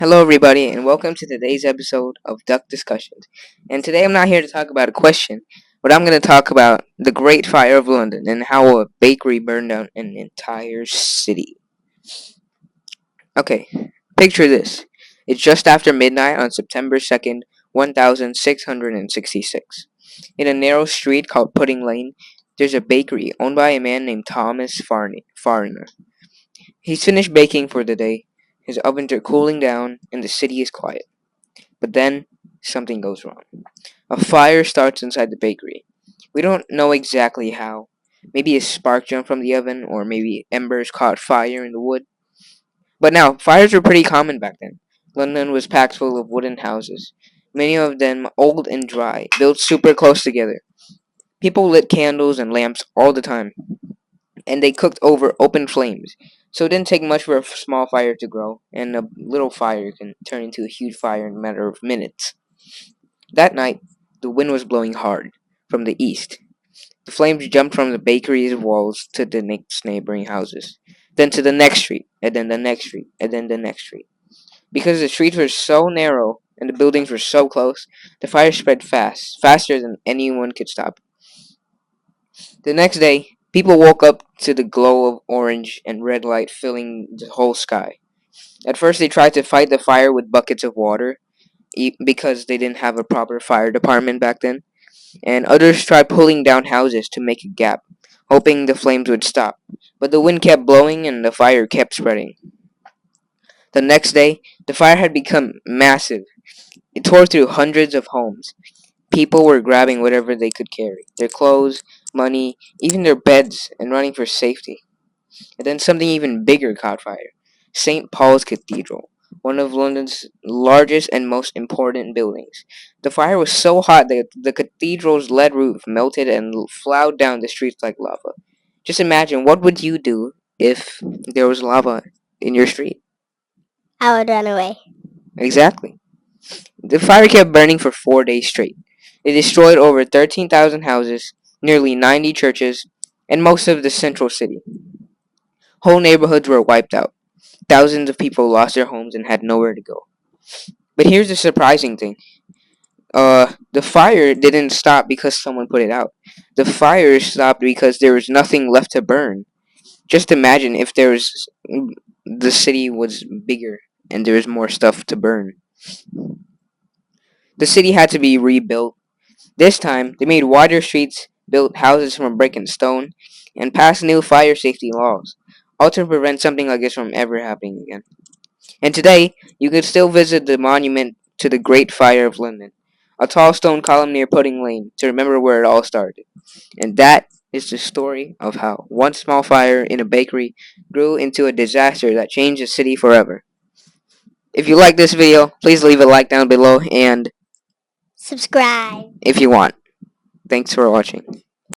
Hello, everybody, and welcome to today's episode of Duck Discussions. And today I'm not here to talk about a question, but I'm going to talk about the Great Fire of London and how a bakery burned down an entire city. Okay, picture this. It's just after midnight on September 2nd, 1666. In a narrow street called Pudding Lane, there's a bakery owned by a man named Thomas Farner. He's finished baking for the day, his ovens are cooling down, and the city is quiet. But then, something goes wrong. A fire starts inside the bakery. We don't know exactly how. Maybe a spark jumped from the oven, or maybe embers caught fire in the wood. But now, fires were pretty common back then. London was packed full of wooden houses, many of them old and dry, built super close together. People lit candles and lamps all the time, and they cooked over open flames. So it didn't take much for a small fire to grow, and a little fire can turn into a huge fire in a matter of minutes. That night, the wind was blowing hard from the east. The flames jumped from the bakery's walls to the next neighboring houses, then to the next street, and then the next street, and then the next street. Because the streets were so narrow and the buildings were so close, the fire spread fast, faster than anyone could stop. The next day, people woke up to the glow of orange and red light filling the whole sky. At first, they tried to fight the fire with buckets of water, because they didn't have a proper fire department back then, and others tried pulling down houses to make a gap, hoping the flames would stop. But the wind kept blowing and the fire kept spreading. The next day, the fire had become massive. It tore through hundreds of homes. People were grabbing whatever they could carry, their clothes, money, even their beds, and running for safety. And then something even bigger caught fire. St. Paul's Cathedral, one of London's largest and most important buildings. The fire was so hot that the cathedral's lead roof melted and flowed down the streets like lava. Just imagine, what would you do if there was lava in your street? I would run away. Exactly. The fire kept burning for 4 days straight. It destroyed over 13,000 houses, nearly 90 churches, and most of the central city. Whole neighborhoods were wiped out. Thousands of people lost their homes and had nowhere to go. But here's the surprising thing. The fire didn't stop because someone put it out. The fire stopped because there was nothing left to burn. Just imagine if the city was bigger and there was more stuff to burn. The city had to be rebuilt. This time, they made wider streets, built houses from brick and stone, and passed new fire safety laws, all to prevent something like this from ever happening again. And today, you can still visit the monument to the Great Fire of London, a tall stone column near Pudding Lane, to remember where it all started. And that is the story of how one small fire in a bakery grew into a disaster that changed the city forever. If you like this video, please leave a like down below, and Subscribe. if you want. Thanks for watching.